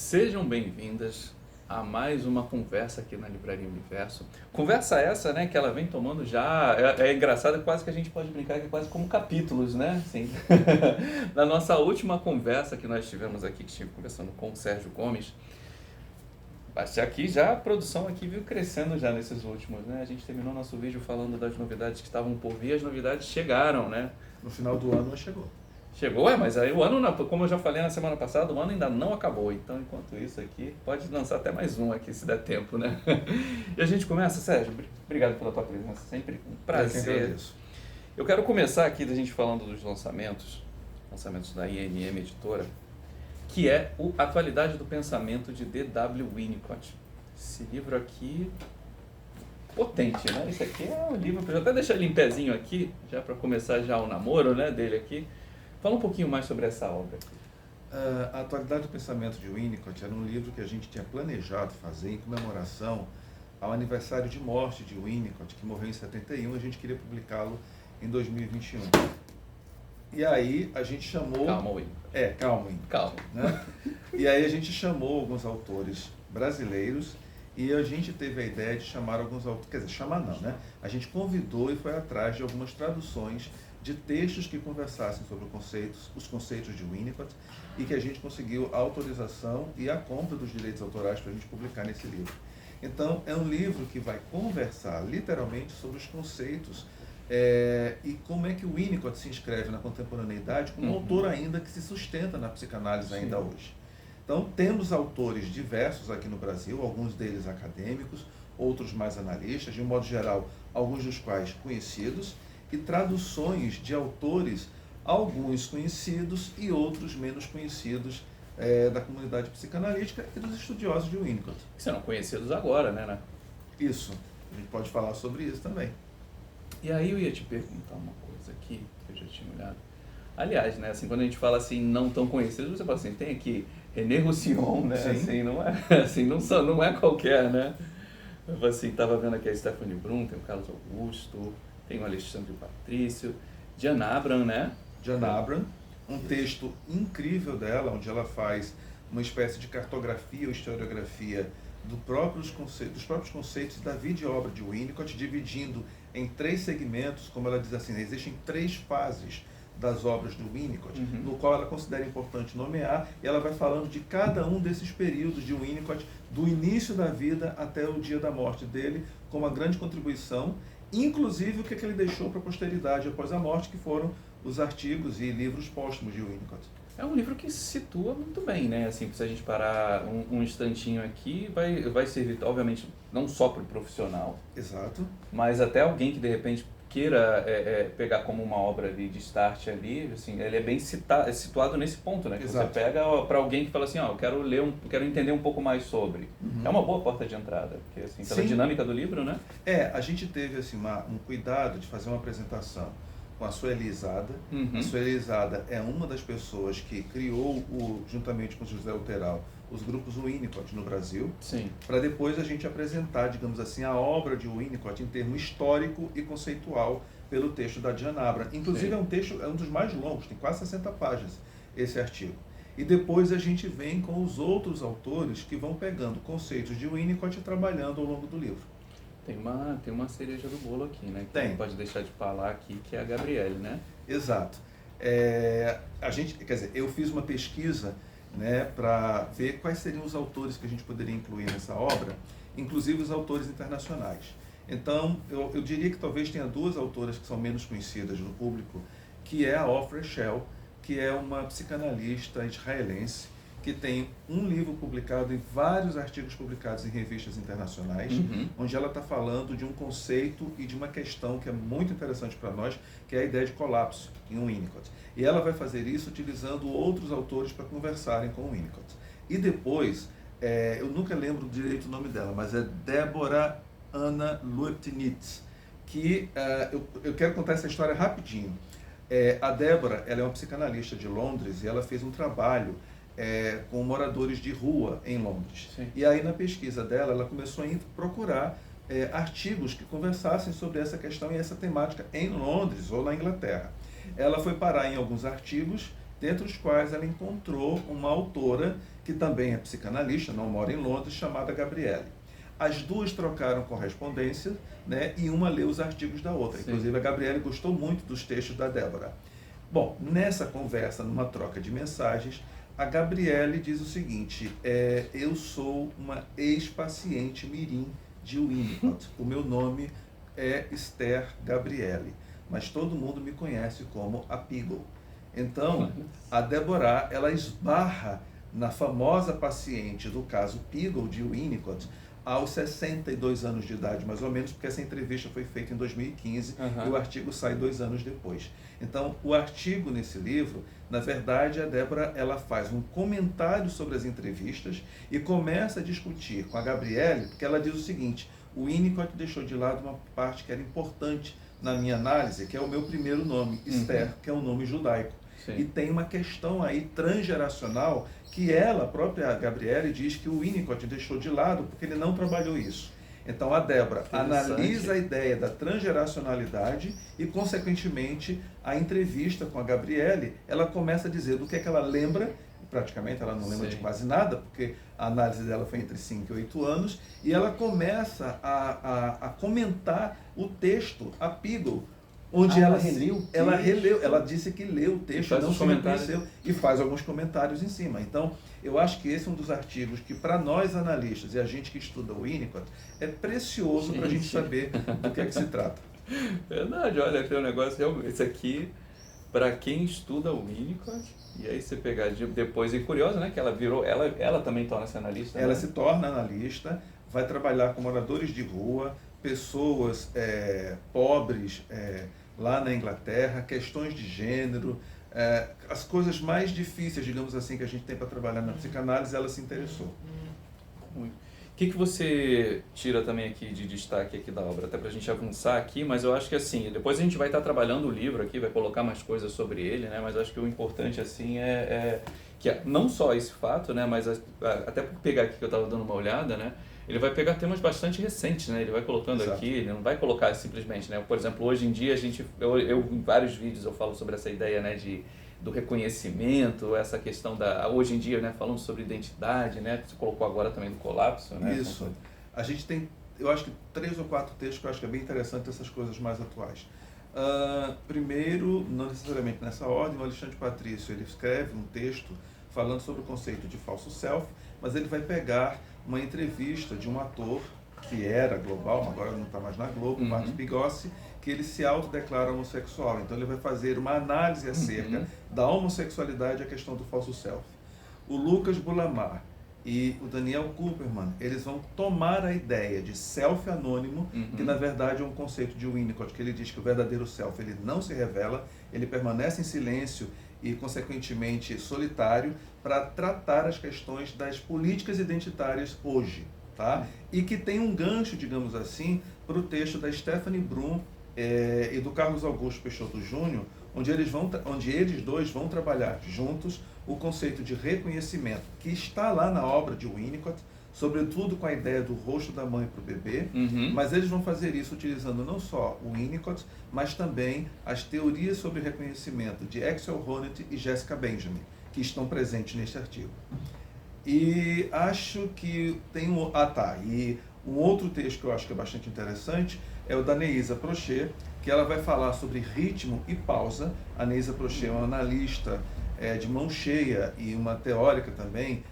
Sejam bem-vindas a mais uma conversa aqui na Livraria Universo. Conversa essa, né, que ela vem tomando já, é engraçado, quase que a gente pode brincar que é quase como capítulos, né, assim. Na nossa última conversa que nós tivemos aqui, que estive conversando com o Sérgio Gomes, aqui já a produção aqui veio crescendo já nesses últimos, né, a gente terminou nosso vídeo falando das novidades que estavam por vir, as novidades chegaram, né. No final do ano chegou. Chegou, mas aí o ano, como eu já falei na semana passada, o ano ainda não acabou. Então, enquanto isso aqui, pode lançar até mais um aqui, se der tempo, né? E a gente começa, Sérgio, obrigado pela tua presença, sempre um prazer. Eu quero começar aqui da gente falando dos lançamentos da INM Editora, que é o Atualidade do Pensamento de D.W. Winnicott. Esse livro aqui, potente, né? Esse aqui é um livro, eu até deixar ele em pezinho aqui, já para começar já o namoro, né, dele aqui. Fala um pouquinho mais sobre essa obra. A Atualidade do Pensamento de Winnicott era um livro que a gente tinha planejado fazer em comemoração ao aniversário de morte de Winnicott, que morreu em 71, a gente queria publicá-lo em 2021. E aí a gente chamou... Calma, Winnicott. Calma, Winnicott. Calma. Né? E aí a gente chamou alguns autores brasileiros e a gente teve a ideia de chamar alguns autores, quer dizer, chamar não, né? A gente convidou e foi atrás de algumas traduções de textos que conversassem sobre os conceitos de Winnicott e que a gente conseguiu a autorização e a compra dos direitos autorais para a gente publicar nesse livro. Então, é um livro que vai conversar literalmente sobre os conceitos e como é que o Winnicott se inscreve na contemporaneidade como um autor ainda que se sustenta na psicanálise ainda hoje. Então, temos autores diversos aqui no Brasil, alguns deles acadêmicos, outros mais analistas, de um modo geral, alguns dos quais conhecidos, e traduções de autores, alguns conhecidos e outros menos conhecidos da comunidade psicanalítica e dos estudiosos de Winnicott. Que serão conhecidos agora, né? Isso, a gente pode falar sobre isso também. E aí eu ia te perguntar uma coisa aqui, que eu já tinha olhado. Aliás, né, assim, quando a gente fala assim, não tão conhecidos, você fala assim, tem aqui René Roussillon, né? Sim. Assim, não é, assim, não é qualquer, né? Eu assim, estava vendo aqui a Stephanie Brum, tem o Carlos Augusto, tem o Alexandre Patrício, Diana Abram, né? Diana Abram, um texto incrível dela, onde ela faz uma espécie de cartografia ou historiografia dos próprios conceitos da vida e obra de Winnicott, dividindo em 3 segmentos, como ela diz assim, existem 3 fases das obras do Winnicott, no qual ela considera importante nomear, e ela vai falando de cada um desses períodos de Winnicott, do início da vida até o dia da morte dele, com uma grande contribuição, inclusive o que ele deixou para a posteridade após a morte, que foram os artigos e livros póstumos de Winnicott. É um livro que se situa muito bem, né? Assim, se a gente parar um instantinho aqui, vai servir, obviamente, não só para o profissional. Exato. Mas até alguém que, de repente, queira pegar como uma obra ali de start ali, assim, ele é bem situado nesse ponto, né? Que Exato. você pega para alguém que fala assim, eu quero ler, quero entender um pouco mais sobre. É uma boa porta de entrada, porque assim, pela dinâmica do livro, né? A gente teve assim, um cuidado de fazer uma apresentação com a Sueli Izada. A Sueli Izada é uma das pessoas que criou, juntamente com o José Alteral, os grupos Winnicott no Brasil, para depois a gente apresentar, digamos assim, a obra de Winnicott em termo histórico e conceitual pelo texto da Diana Abram. Inclusive é um dos mais longos, tem quase 60 páginas esse artigo. E depois a gente vem com os outros autores que vão pegando conceitos de Winnicott e trabalhando ao longo do livro. Tem uma cereja do bolo aqui, né? Que Tem. não pode deixar de falar aqui, que é a Gabriele, né? Exato. Eu fiz uma pesquisa, né, para ver quais seriam os autores que a gente poderia incluir nessa obra, inclusive os autores internacionais. Então, eu diria que talvez tenha 2 autoras que são menos conhecidas no público, que é a Ofra Shell, que é uma psicanalista israelense, que tem um livro publicado e vários artigos publicados em revistas internacionais, onde ela está falando de um conceito e de uma questão que é muito interessante para nós, que é a ideia de colapso em Winnicott. E ela vai fazer isso utilizando outros autores para conversarem com o Winnicott. E depois, eu nunca lembro direito o nome dela, mas é Deborah Anna Luptinitz, que eu quero contar essa história rapidinho. A Deborah, ela é uma psicanalista de Londres e ela fez um trabalho com moradores de rua em Londres. E aí na pesquisa dela, ela começou a procurar artigos que conversassem sobre essa questão e essa temática em Londres ou na Inglaterra. Ela foi parar em alguns artigos dentre os quais ela encontrou uma autora que também é psicanalista, não mora em Londres, chamada Gabriele. As duas trocaram correspondência, né, e uma leu os artigos da outra. Sim. Inclusive, a Gabriele gostou muito dos textos da Débora. Bom, nessa conversa, numa troca de mensagens, a Gabriele diz o seguinte: eu sou uma ex-paciente mirim de Winnicott. O meu nome é Esther Gabriele, mas todo mundo me conhece como a Peagle. Então, a Débora, ela esbarra na famosa paciente do caso Peagle de Winnicott aos 62 anos de idade, mais ou menos, porque essa entrevista foi feita em 2015 e o artigo sai 2 anos depois. Então, o artigo nesse livro, na verdade, a Débora, ela faz um comentário sobre as entrevistas e começa a discutir com a Gabriele, porque ela diz o seguinte: o Winnicott deixou de lado uma parte que era importante na minha análise, que é o meu primeiro nome, Esther, que é um nome judaico. Sim. E tem uma questão aí transgeracional que ela, a própria Gabriele, diz que o Winnicott deixou de lado porque ele não trabalhou isso. Então a Débora analisa a ideia da transgeracionalidade e, consequentemente, a entrevista com a Gabriele, ela começa a dizer do que é que ela lembra. Praticamente ela não lembra de quase nada, porque a análise dela foi entre 5 e 8 anos, e ela começa a comentar o texto, a Peagle, onde ela releu, ela disse que leu o texto, não se reconheceu, e faz alguns comentários em cima. Então, eu acho que esse é um dos artigos que, para nós analistas e a gente que estuda o Winnicott, é precioso para a gente saber do que é que se trata. Verdade, olha, tem um negócio, esse aqui, para quem estuda o Winnicott, e aí você pegar depois, e curioso, né, que ela virou, ela também torna-se analista. Ela né? se torna analista, vai trabalhar com moradores de rua, pessoas pobres lá na Inglaterra, questões de gênero, as coisas mais difíceis, digamos assim, que a gente tem para trabalhar na psicanálise, ela se interessou. Muito. O que você tira também aqui de destaque aqui da obra, até para a gente avançar aqui, mas eu acho que assim, depois a gente vai estar trabalhando o livro aqui, vai colocar mais coisas sobre ele, né, mas acho que o importante assim que não só esse fato, né, mas até por pegar aqui que eu estava dando uma olhada, né, ele vai pegar temas bastante recentes, né, ele vai colocando Exato. aqui, ele não vai colocar simplesmente, né, por exemplo, hoje em dia eu em vários vídeos eu falo sobre essa ideia, né, do reconhecimento, essa questão hoje em dia, né, falando sobre identidade, né, você colocou agora também do colapso, né? Isso. A gente tem, eu acho que 3 ou 4 textos que eu acho que é bem interessante essas coisas mais atuais. Primeiro, não necessariamente nessa ordem, o Alexandre Patrício, ele escreve um texto falando sobre o conceito de falso self, mas ele vai pegar uma entrevista de um ator que era global, agora não está mais na Globo, Marcos Pigossi, que ele se autodeclara homossexual. Então ele vai fazer uma análise acerca da homossexualidade e a questão do falso self. O Lucas Bulamar e o Daniel Kupperman, eles vão tomar a ideia de self anônimo, que na verdade é um conceito de Winnicott, que ele diz que o verdadeiro self ele não se revela, ele permanece em silêncio e, consequentemente, solitário, para tratar as questões das políticas identitárias hoje. Tá? E que tem um gancho, digamos assim, para o texto da Stephanie Brum e do Carlos Augusto Peixoto Júnior, onde eles dois vão trabalhar juntos o conceito de reconhecimento, que está lá na obra de Winnicott, sobretudo com a ideia do rosto da mãe para o bebê, mas eles vão fazer isso utilizando não só o Winnicott, mas também as teorias sobre reconhecimento de Axel Honneth e Jessica Benjamin, que estão presentes neste artigo. E acho que tem e um outro texto que eu acho que é bastante interessante é o da Neisa Prochet, que ela vai falar sobre ritmo e pausa. A Neisa Prochet é uma analista de mão cheia e uma teórica também,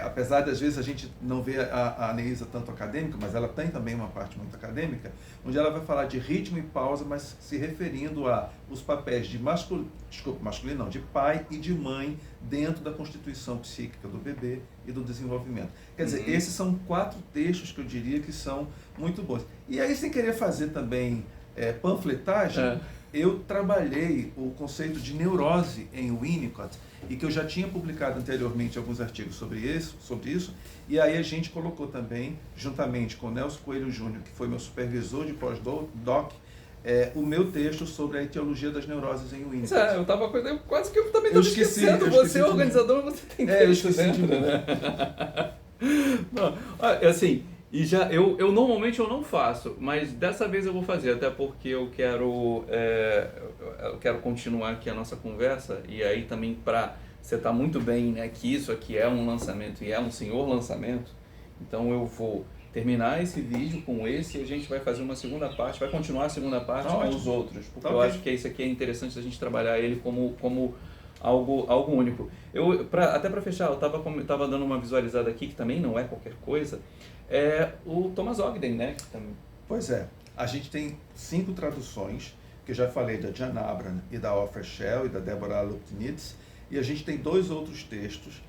apesar de às vezes a gente não ver a Neisa tanto acadêmica, mas ela tem também uma parte muito acadêmica, onde ela vai falar de ritmo e pausa, mas se referindo a os papéis de de pai e de mãe dentro da constituição psíquica do bebê e do desenvolvimento. Quer dizer, esses são 4 textos que eu diria que são muito bons. E aí, sem querer fazer também panfletagem, eu trabalhei o conceito de neurose em Winnicott, e que eu já tinha publicado anteriormente alguns artigos sobre isso, e aí a gente colocou também, juntamente com o Nelson Coelho Júnior, que foi meu supervisor de pós-doc, o meu texto sobre a etiologia das neuroses em Winnicott. Eu quase que eu também estava esquecendo. Você é organizador, você tem texto dentro, né? Não, assim, E já, eu normalmente eu não faço, mas dessa vez eu vou fazer, até porque eu quero continuar aqui a nossa conversa, e aí também para você estar muito bem, né, que isso aqui é um lançamento e é um senhor lançamento, então eu vou terminar esse vídeo com esse e a gente vai fazer uma segunda parte, vai continuar a segunda parte Tá com ótimo. os outros, porque Tá eu ok. acho que esse aqui é interessante a gente trabalhar ele como algo único. Até para fechar, eu tava dando uma visualizada aqui, que também não é qualquer coisa, é o Thomas Ogden, né? Pois é, a gente tem 5 traduções, que eu já falei da Jan Abram e da Ofra Shell e da Deborah Lupnitz, e a gente tem 2 outros textos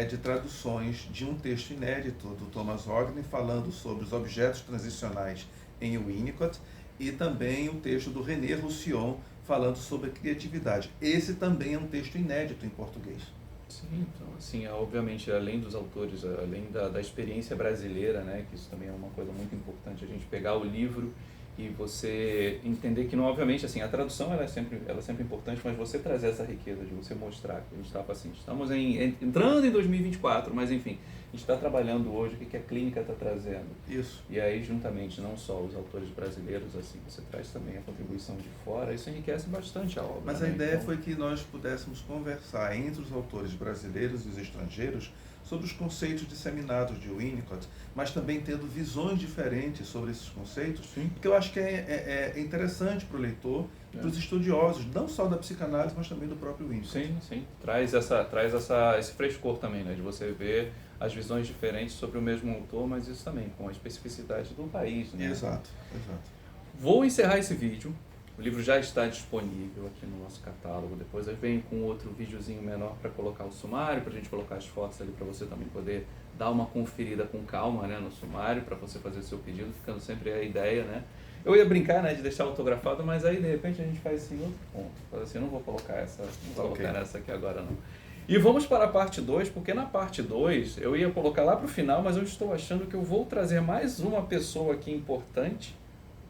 de traduções de um texto inédito do Thomas Ogden falando sobre os objetos transicionais em Winnicott e também o texto do René Roussillon falando sobre a criatividade. Esse também é um texto inédito em português. Sim, então, assim, obviamente, além dos autores, além da experiência brasileira, né, que isso também é uma coisa muito importante, a gente pegar o livro e você entender que, não, obviamente, assim, a tradução ela é sempre importante, mas você trazer essa riqueza de você mostrar que a gente estava assim, estamos entrando em 2024, mas enfim, a gente está trabalhando hoje, o que a clínica está trazendo. Isso. E aí, juntamente, não só os autores brasileiros, assim, você traz também a contribuição de fora, isso enriquece bastante a obra. Mas né? a ideia Então, foi que nós pudéssemos conversar entre os autores brasileiros e os estrangeiros sobre os conceitos disseminados de Winnicott, mas também tendo visões diferentes sobre esses conceitos, sim. que eu acho que é interessante para o leitor e para os estudiosos, não só da psicanálise, mas também do próprio Winnicott. Sim, sim. Traz esse frescor também, né? De você ver as visões diferentes sobre o mesmo autor, mas isso também com a especificidade do país, né? Exato, exato. Vou encerrar esse vídeo. O livro já está disponível aqui no nosso catálogo. Depois eu venho com outro videozinho menor para colocar o sumário, para a gente colocar as fotos ali para você também poder dar uma conferida com calma, né, no sumário, para você fazer o seu pedido, ficando sempre a ideia, né? Eu ia brincar, né, de deixar autografado, mas aí de repente a gente faz assim outro ponto. Faz assim, não vou colocar essa aqui agora não. E vamos para a parte 2, porque na parte 2 eu ia colocar lá para o final, mas eu estou achando que eu vou trazer mais uma pessoa aqui importante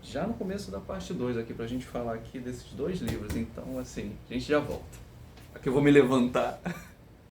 já no começo da parte 2 aqui, pra gente falar aqui desses 2 livros. Então, assim, a gente já volta. Aqui eu vou me levantar.